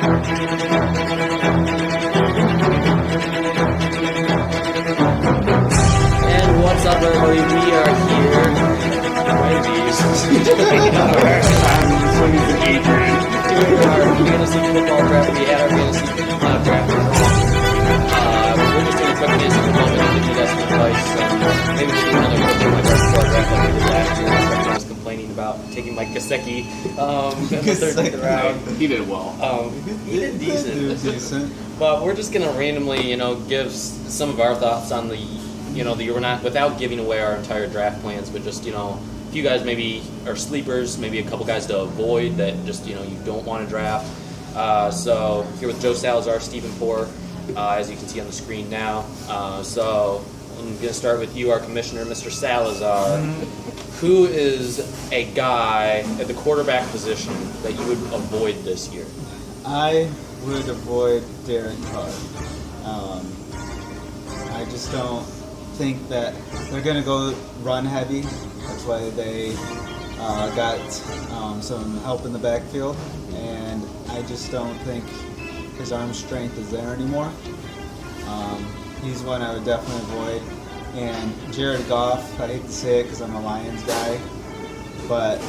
And what's up, everybody? We are here. Doing our fantasy football draft. We had our fantasy draft. We're just doing a quick fantasy football video to give you guys some advice. Maybe do another quick football draft like we did last year. I was complaining about taking Mike Gesicki in the third round. He did well. He did decent. But we're just gonna randomly, give some of our thoughts on the, we're not without giving away our entire draft plans, but just a few guys maybe are sleepers, maybe a couple guys to avoid that just you don't want to draft. So here with Joe Salazar, Stephen Poer, as you can see on the screen now. So I'm gonna start with you, our commissioner, Mr. Salazar. Who is a guy at the quarterback position that you would avoid this year? I would avoid Derek Carr. I just don't think that they're going to go run heavy. That's why they got some help in the backfield. And I just don't think his arm strength is there anymore. He's one I would definitely avoid. And Jared Goff, I hate to say it because I'm a Lions guy, but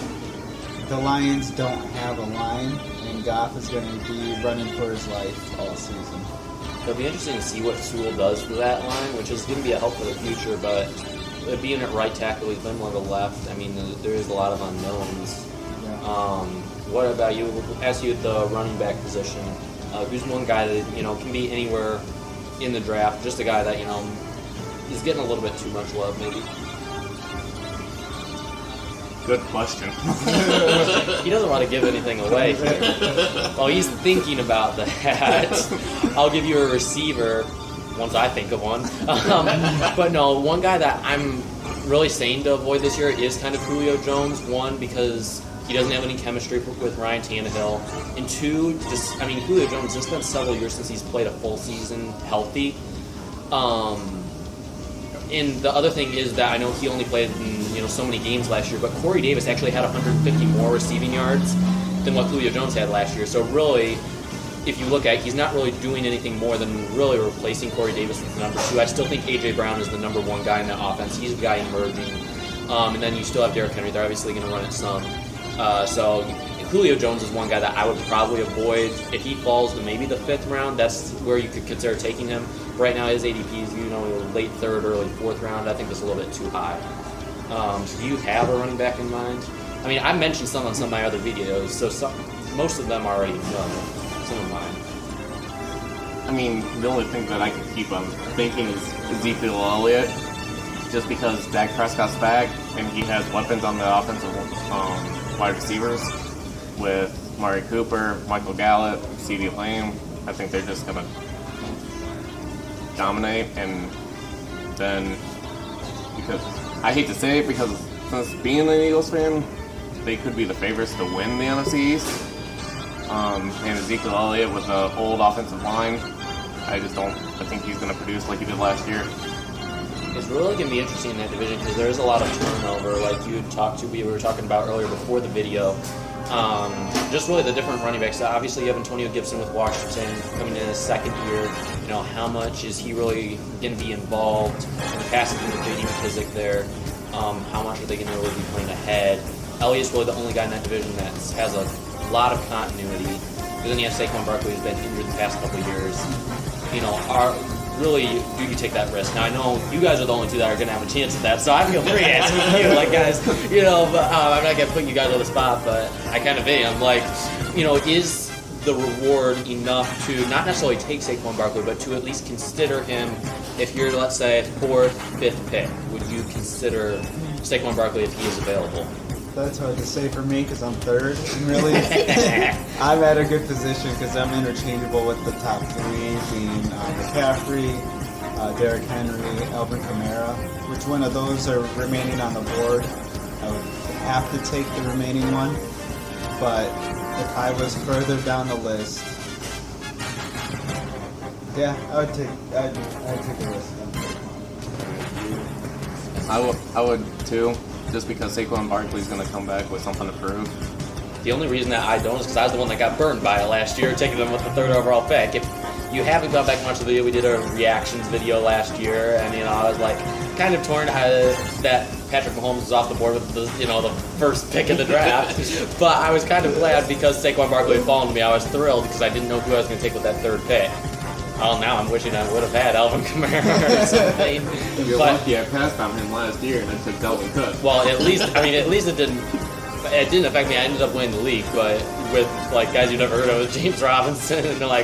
the Lions don't have a line, and Goff is going to be running for his life all season. It'll be interesting to see what Sewell does for that line, which is going to be a help for the future, but being at right tackle, he's been more to the left. I mean, there is a lot of unknowns. Yeah. What about you? We'll ask you at the running back position. Who's one guy that, can be anywhere in the draft, just a guy that, is getting a little bit too much love, maybe? Good question. He doesn't want to give anything away here. Well, he's thinking about that. I'll give you a receiver once I think of one. But no, one guy that I'm really saying to avoid this year is kind of Julio Jones. One, because he doesn't have any chemistry with Ryan Tannehill. And two, Julio Jones, it's been several years since he's played a full season healthy. And the other thing is that I know he only played in, so many games last year, but Corey Davis actually had 150 more receiving yards than what Julio Jones had last year. So really, if you look at it, he's not really doing anything more than really replacing Corey Davis with the number two. I still think A.J. Brown is the number one guy in the offense. He's the guy emerging. And then you still have Derrick Henry. They're obviously going to run it some. So Julio Jones is one guy that I would probably avoid. If he falls to maybe the fifth round, that's where you could consider taking him. Right now, his ADP is late third, early fourth round. I think that's a little bit too high. So do you have a running back in mind? I mean, I mentioned some on some of my other videos, so most of them already know some of mine. I mean, the only thing that I can keep on thinking is Ezekiel Elliott, just because Dak Prescott's back and he has weapons on the offensive wide receivers with Mari Cooper, Michael Gallup, CeeDee Lamb. I think they're just going to dominate, and then, because I hate to say it, because since being an Eagles fan, they could be the favorites to win the NFC East. And Ezekiel Elliott with the old offensive line, I think he's going to produce like he did last year. It's really going to be interesting in that division because there's a lot of turnover, like we were talking about earlier before the video. Just really the different running backs. Obviously, you have Antonio Gibson with Washington coming in his second year. How much is he really going to be involved in the passing game with J.D. McKissick there? How much are they going to really be playing ahead? Elliott's really the only guy in that division that has a lot of continuity. But then you have Saquon Barkley, who's been injured the past couple of years. Really, do you take that risk? Now, I know you guys are the only two that are going to have a chance at that, so I feel free asking you, guys, but I'm not going to put you guys on the spot, but I kind of am. Is the reward enough to not necessarily take Saquon Barkley, but to at least consider him if you're, let's say, fourth, fifth pick? Would you consider Saquon Barkley if he is available? That's hard to say for me because I'm third. And really, I'm at a good position because I'm interchangeable with the top three being McCaffrey, Derrick Henry, Alvin Kamara. Which one of those are remaining on the board? I would have to take the remaining one. But if I was further down the list, yeah, I'd take a risk. I would too. Just because Saquon Barkley's going to come back with something to prove. The only reason that I don't is because I was the one that got burned by it last year, taking them with the 3rd overall pick. If you haven't gone back and watched the video, we did a reactions video last year, and I was like kind of torn that Patrick Mahomes was off the board with the first pick of the draft. But I was kind of glad because Saquon Barkley had fallen to me. I was thrilled because I didn't know who I was going to take with that 3rd pick. Well, now I'm wishing I would have had Alvin Kamara or something. You're lucky I passed on him last year and I took Dalvin Cook. Well, at least it didn't affect me. I ended up winning the league, but with guys you never heard of, James Robinson, and I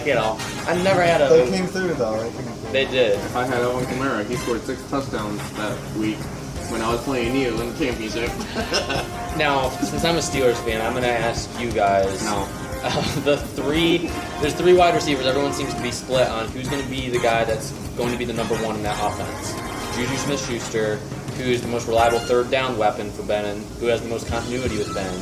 never had a. They came through though. They did. If I had Alvin Kamara, he scored 6 touchdowns that week when I was playing you in the championship. Now, since I'm a Steelers fan, I'm going to ask you guys. No. There's 3 wide receivers. Everyone seems to be split on who's going to be the guy that's going to be the number 1 in that offense. Juju Smith-Schuster, who's the most reliable 3rd down weapon for Ben, who has the most continuity with Ben.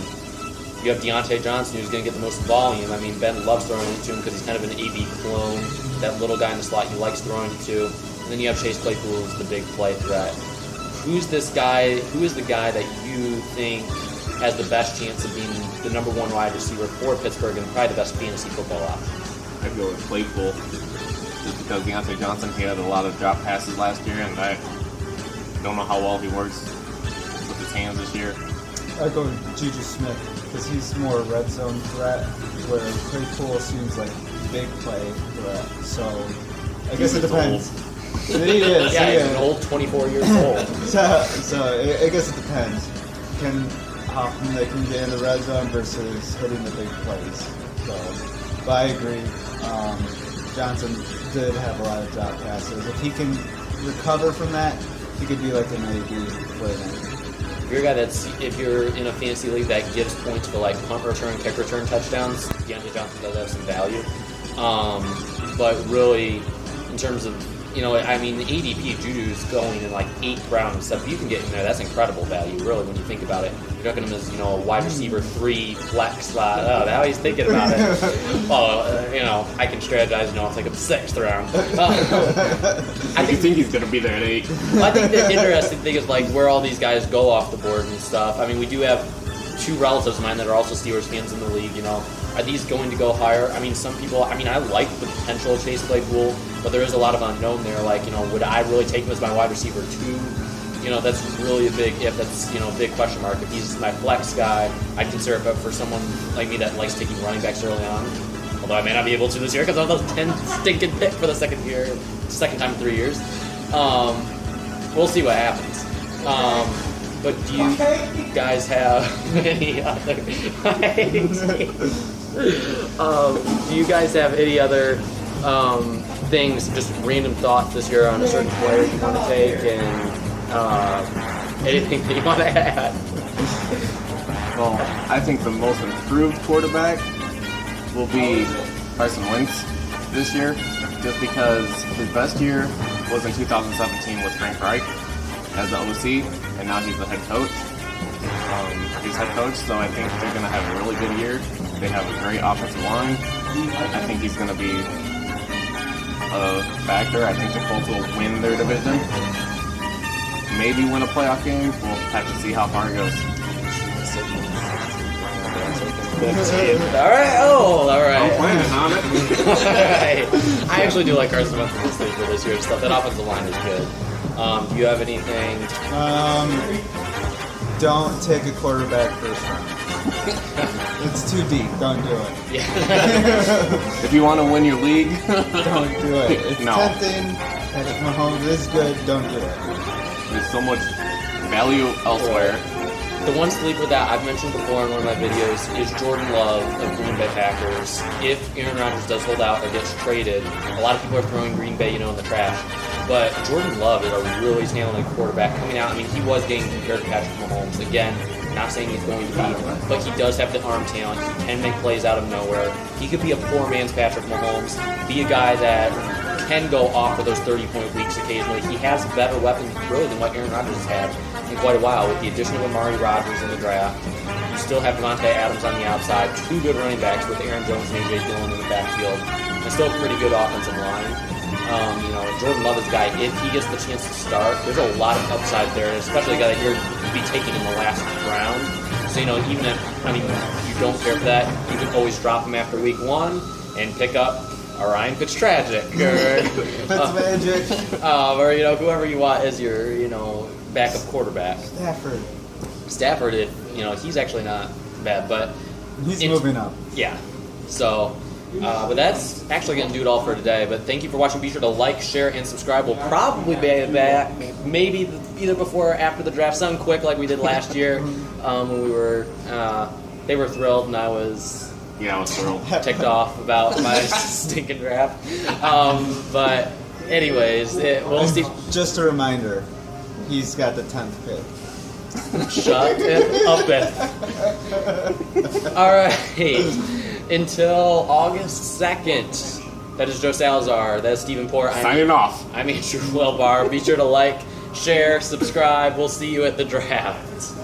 You have Deontay Johnson, who's going to get the most volume. I mean, Ben loves throwing it to him because he's kind of an AB clone. That little guy in the slot he likes throwing it to. And then you have Chase Claypool, who's the big play threat. Who is the guy that you think has the best chance of being the number 1 wide receiver for Pittsburgh and probably the best fantasy football option? I'd go with Claypool. Just because Deontay Johnson, he had a lot of drop passes last year, and I don't know how well he works with his hands this year. I'd go with Juju Smith because he's more a red zone threat, where Claypool seems like big play threat. So I guess it depends. He is. Yeah, he's an old 24 years old. So I guess it depends. How often they can get in the red zone versus hitting the big plays. So, but I agree. Johnson did have a lot of drop passes. If he can recover from that, he could be like an AB play then. If you're a guy if you're in a fantasy league that gives points for punt return, kick return touchdowns, Deontay Johnson does have some value. But really, in terms of the ADP Juju's going in 8th round and stuff. If you can get in there, that's incredible value, really, when you think about it. You're looking at him as, a wide receiver 3 flex spot. Oh, now he's thinking about it. Well, I can strategize, I'll take him 6th round. I think he's going to be there at 8. I think the interesting thing is, where all these guys go off the board and stuff. I mean, we do have 2 relatives of mine that are also Steelers fans in the league, Are these going to go higher? I mean, some people, I like the potential of Chase Claypool, but there is a lot of unknown there. Would I really take him as my wide receiver 2? That's really a big if. That's, a big question mark. If he's my flex guy, I'd consider it, but for someone like me that likes taking running backs early on, although I may not be able to this year because of those 10 stinking pick for the second time in 3 years. We'll see what happens. But do you guys have any other... do you guys have any other things, just random thoughts this year on a certain player you want to take, and anything that you want to add? Well, I think the most improved quarterback will be Carson Wentz this year, just because his best year was in 2017 with Frank Reich as the OC, and now he's the head coach. He's head coach, so I think they're going to have a really good year. They have a great offensive line. I think he's going to be a factor. I think the Colts will win their division. Maybe win a playoff game. We'll have to see how far it goes. All right. I'm planning on it. All right. I actually do like Carson Wentz for this year and stuff. That offensive line is good. Do you have anything? Don't take a quarterback first round. It's too deep. Don't do it. Yeah. If you want to win your league, don't do it. It's no. tempting. Patrick Mahomes is good. Don't do it. There's so much value elsewhere. The one sleeper that I've mentioned before in one of my videos is Jordan Love of Green Bay Packers. If Aaron Rodgers does hold out or gets traded, a lot of people are throwing Green Bay, in the trash. But Jordan Love is a really talented quarterback coming out. I mean, he was getting compared to Patrick Mahomes. Again, not saying he's going to be, but he does have the arm talent. He can make plays out of nowhere. He could be a poor man's Patrick Mahomes, be a guy that can go off for those 30-point weeks occasionally. He has better weapons, really, than what Aaron Rodgers has had in quite a while. With the addition of Amari Rodgers in the draft, you still have Devontae Adams on the outside, 2 good running backs with Aaron Jones and A.J. Dillon in the backfield, and still a pretty good offensive line. Jordan Love is a guy, if he gets the chance to start, there's a lot of upside there, especially a guy that you're be taking in the last round. So, even if, you don't care for that, you can always drop him after week 1 and pick up a Ryan Fitzmagic or whoever you want as your, backup quarterback. Stafford, he's actually not bad, but he's moving up. Yeah. So, but that's actually going to do it all for today. But thank you for watching. Be sure to like, share, and subscribe. We'll probably be back maybe either before or after the draft. Something quick like we did last year when we were. They were thrilled, and I was thrilled. Ticked off about my stinking draft. But anyways, we'll see. Just a reminder, he's got the 10th pick. Shut it up then. All right. Until August 2nd, that is Joe Salazar. That is Stephen Poer. Signing off. I'm Andrew Wilbar. Be sure to like, share, subscribe. We'll see you at the draft.